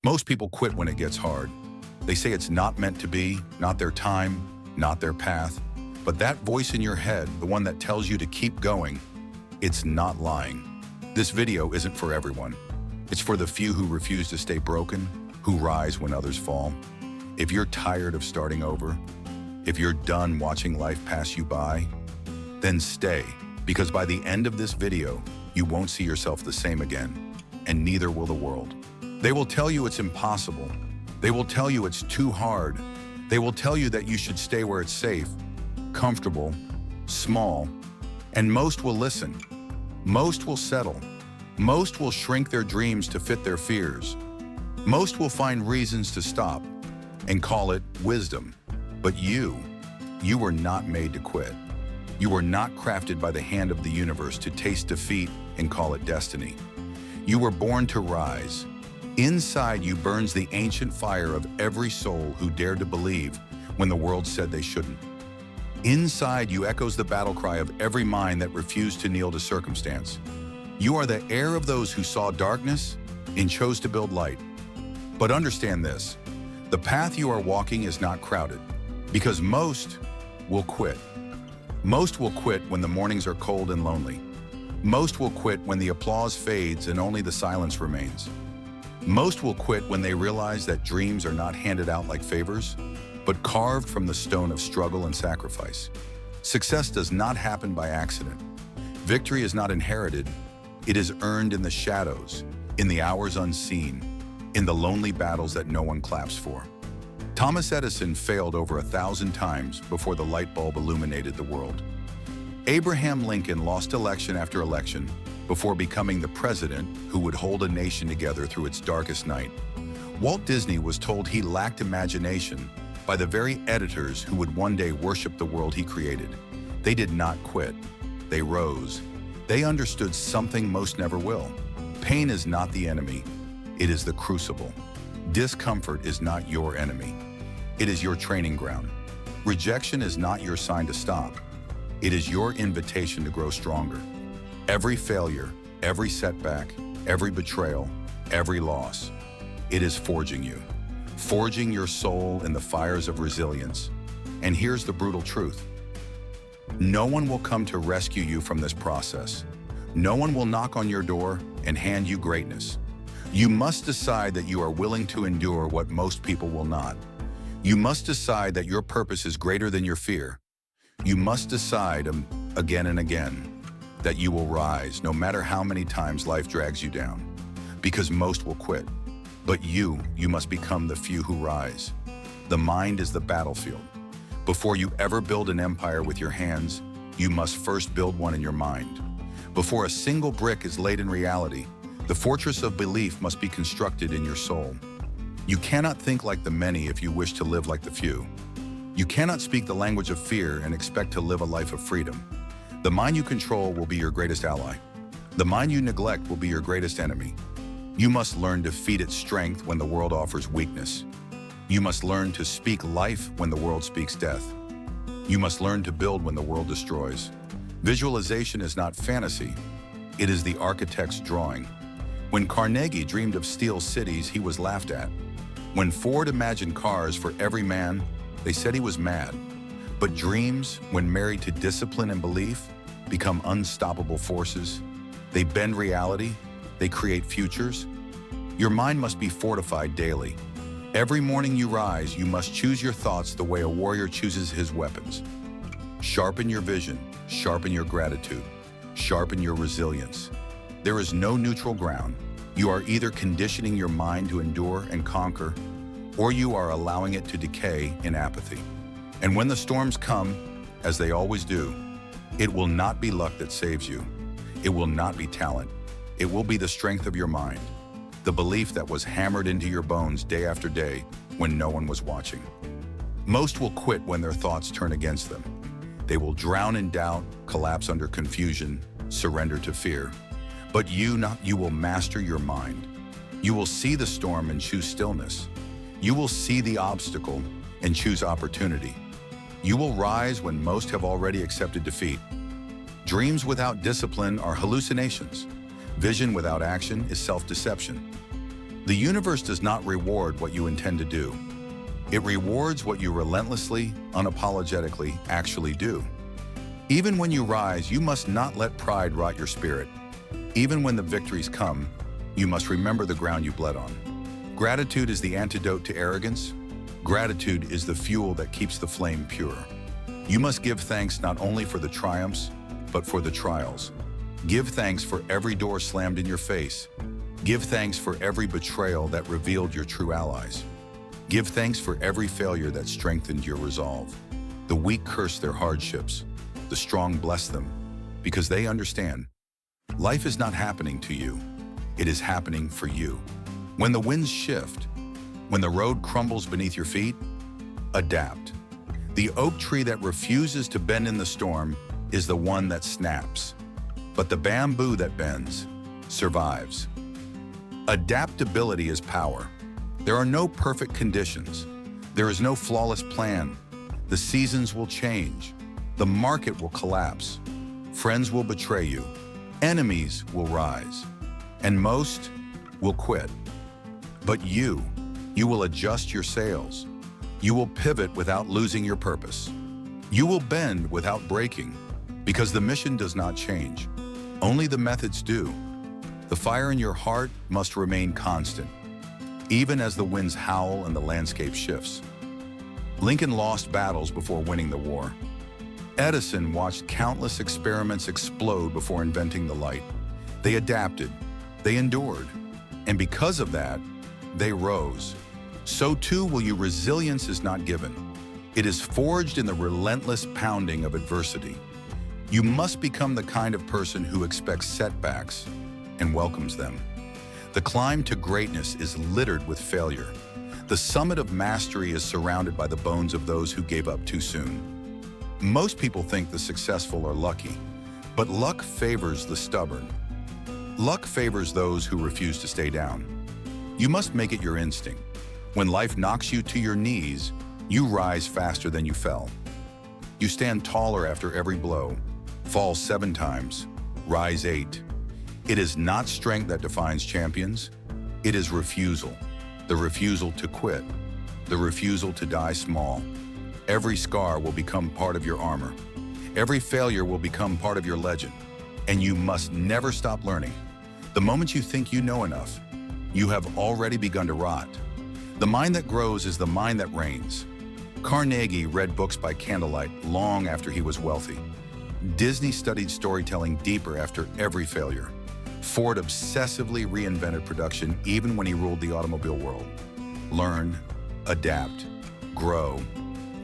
Most people quit when it gets hard. They say it's not meant to be, not their time, not their path. But that voice in your head, the one that tells you to keep going, it's not lying. This video isn't for everyone. It's for the few who refuse to stay broken, who rise when others fall. If you're tired of starting over, if you're done watching life pass you by, then stay, because by the end of this video, you won't see yourself the same again, and neither will the world. They will tell you it's impossible. They will tell you it's too hard. They will tell you that you should stay where it's safe, comfortable, small, and most will listen. Most will settle. Most will shrink their dreams to fit their fears. Most will find reasons to stop and call it wisdom. But you were not made to quit. You were not crafted by the hand of the universe to taste defeat and call it destiny. You were born to rise. Inside you burns the ancient fire of every soul who dared to believe when the world said they shouldn't. Inside you echoes the battle cry of every mind that refused to kneel to circumstance. You are the heir of those who saw darkness and chose to build light. But understand this, the path you are walking is not crowded, because most will quit. Most will quit when the mornings are cold and lonely. Most will quit when the applause fades and only the silence remains. Most will quit when they realize that dreams are not handed out like favors, but carved from the stone of struggle and sacrifice. Success does not happen by accident. Victory is not inherited. It is earned in the shadows, in the hours unseen, in the lonely battles that no one claps for. Thomas Edison failed over 1,000 times before the light bulb illuminated the world. Abraham Lincoln lost election after election before becoming the president who would hold a nation together through its darkest night. Walt Disney was told he lacked imagination by the very editors who would one day worship the world he created. They did not quit. They rose. They understood something most never will. Pain is not the enemy. It is the crucible. Discomfort is not your enemy. It is your training ground. Rejection is not your sign to stop. It is your invitation to grow stronger. Every failure, every setback, every betrayal, every loss, it is forging you. Forging your soul in the fires of resilience. And here's the brutal truth. No one will come to rescue you from this process. No one will knock on your door and hand you greatness. You must decide that you are willing to endure what most people will not. You must decide that your purpose is greater than your fear. You must decide again and again that you will rise no matter how many times life drags you down. Because most will quit. But you must become the few who rise. The mind is the battlefield. Before you ever build an empire with your hands, you must first build one in your mind. Before a single brick is laid in reality, the fortress of belief must be constructed in your soul. You cannot think like the many if you wish to live like the few. You cannot speak the language of fear and expect to live a life of freedom. The mind you control will be your greatest ally. The mind you neglect will be your greatest enemy. You must learn to feed its strength when the world offers weakness. You must learn to speak life when the world speaks death. You must learn to build when the world destroys. Visualization is not fantasy. It is the architect's drawing. When Carnegie dreamed of steel cities, he was laughed at. When Ford imagined cars for every man, they said he was mad. But dreams, when married to discipline and belief, become unstoppable forces. They bend reality. They create futures. Your mind must be fortified daily. Every morning you rise, you must choose your thoughts the way a warrior chooses his weapons. Sharpen your vision, sharpen your gratitude, sharpen your resilience. There is no neutral ground. You are either conditioning your mind to endure and conquer, or you are allowing it to decay in apathy. And when the storms come, as they always do, it will not be luck that saves you. It will not be talent. It will be the strength of your mind, the belief that was hammered into your bones day after day when no one was watching. Most will quit when their thoughts turn against them. They will drown in doubt, collapse under confusion, surrender to fear. But you will master your mind. You will see the storm and choose stillness. You will see the obstacle and choose opportunity. You will rise when most have already accepted defeat. Dreams without discipline are hallucinations. Vision without action is self-deception. The universe does not reward what you intend to do. It rewards what you relentlessly, unapologetically actually do. Even when you rise, you must not let pride rot your spirit. Even when the victories come, you must remember the ground you bled on. Gratitude is the antidote to arrogance. Gratitude is the fuel that keeps the flame pure. You must give thanks not only for the triumphs, but for the trials. Give thanks for every door slammed in your face. Give thanks for every betrayal that revealed your true allies. Give thanks for every failure that strengthened your resolve. The weak curse their hardships. The strong bless them, because they understand. Life is not happening to you. It is happening for you. When the winds shift, when the road crumbles beneath your feet, adapt. The oak tree that refuses to bend in the storm is the one that snaps. But the bamboo that bends survives. Adaptability is power. There are no perfect conditions. There is no flawless plan. The seasons will change. The market will collapse. Friends will betray you. Enemies will rise. And most will quit. But you will adjust your sails. You will pivot without losing your purpose. You will bend without breaking, because the mission does not change. Only the methods do. The fire in your heart must remain constant, even as the winds howl and the landscape shifts. Lincoln lost battles before winning the war. Edison watched countless experiments explode before inventing the light. They adapted, they endured, and because of that, they rose. So too will you. Resilience is not given. It is forged in the relentless pounding of adversity. You must become the kind of person who expects setbacks and welcomes them. The climb to greatness is littered with failure. The summit of mastery is surrounded by the bones of those who gave up too soon. Most people think the successful are lucky, but luck favors the stubborn. Luck favors those who refuse to stay down. You must make it your instinct. When life knocks you to your knees, you rise faster than you fell. You stand taller after every blow, fall 7 times, rise 8. It is not strength that defines champions. It is refusal. The refusal to quit. The refusal to die small. Every scar will become part of your armor. Every failure will become part of your legend. And you must never stop learning. The moment you think you know enough, you have already begun to rot. The mind that grows is the mind that reigns. Carnegie read books by candlelight long after he was wealthy. Disney studied storytelling deeper after every failure. Ford obsessively reinvented production even when he ruled the automobile world. Learn, adapt, grow,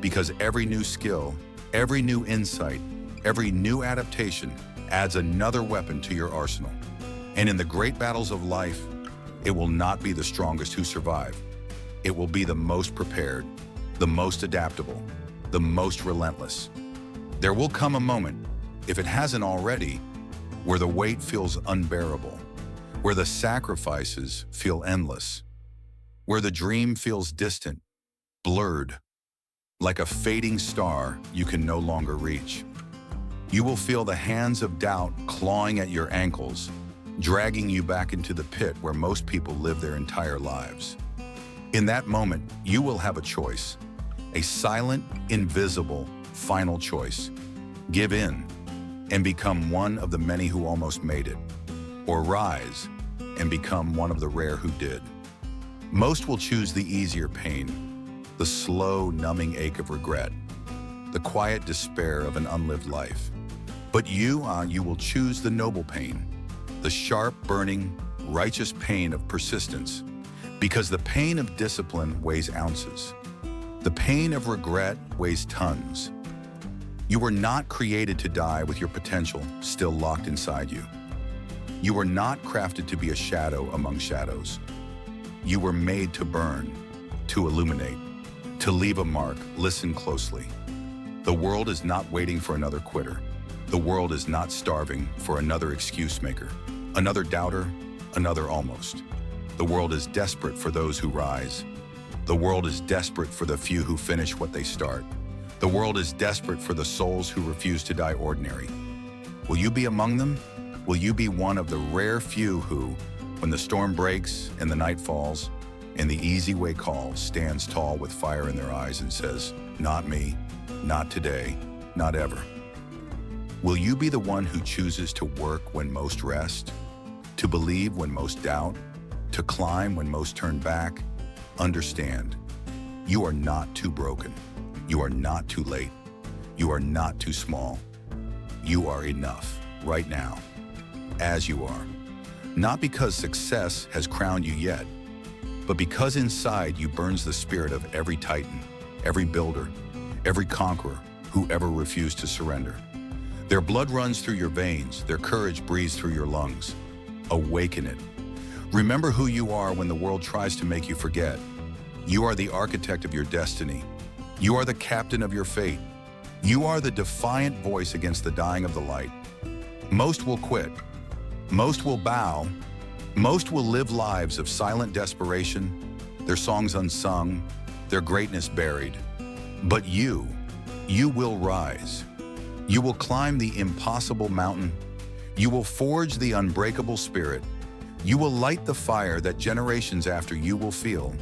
because every new skill, every new insight, every new adaptation adds another weapon to your arsenal. And in the great battles of life, it will not be the strongest who survive. It will be the most prepared, the most adaptable, the most relentless. There will come a moment, if it hasn't already, where the weight feels unbearable, where the sacrifices feel endless, where the dream feels distant, blurred, like a fading star you can no longer reach. You will feel the hands of doubt clawing at your ankles, dragging you back into the pit where most people live their entire lives. In that moment, you will have a choice, a silent, invisible, final choice. Give in and become one of the many who almost made it, or rise and become one of the rare who did. Most will choose the easier pain, the slow, numbing ache of regret, the quiet despair of an unlived life. But you will choose the noble pain, the sharp, burning, righteous pain of persistence, because the pain of discipline weighs ounces. The pain of regret weighs tons. You were not created to die with your potential still locked inside you. You were not crafted to be a shadow among shadows. You were made to burn, to illuminate, to leave a mark. Listen closely. The world is not waiting for another quitter. The world is not starving for another excuse maker, another doubter, another almost. The world is desperate for those who rise. The world is desperate for the few who finish what they start. The world is desperate for the souls who refuse to die ordinary. Will you be among them? Will you be one of the rare few who, When the storm breaks and the night falls, and the easy way call stands tall with fire in their eyes and says, "Not me, not today, not ever." Will you be the one who chooses to work when most rest, to believe when most doubt, to climb when most turn back? Understand, you are not too broken. You are not too late. You are not too small. You are enough right now, as you are. Not because success has crowned you yet, but because inside you burns the spirit of every titan, every builder, every conqueror who ever refused to surrender. Their blood runs through your veins, their courage breathes through your lungs. Awaken it. Remember who you are when the world tries to make you forget. You are the architect of your destiny. You are the captain of your fate. You are the defiant voice against the dying of the light. Most will quit. Most will bow. Most will live lives of silent desperation, their songs unsung, their greatness buried. But you will rise. You will climb the impossible mountain. You will forge the unbreakable spirit. You will light the fire that generations after you will feel.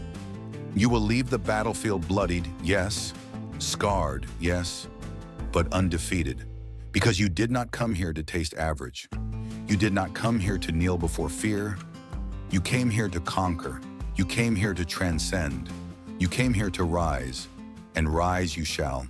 You will leave the battlefield bloodied, yes, scarred, yes, but undefeated. Because you did not come here to taste average. You did not come here to kneel before fear. You came here to conquer. You came here to transcend. You came here to rise, and rise you shall.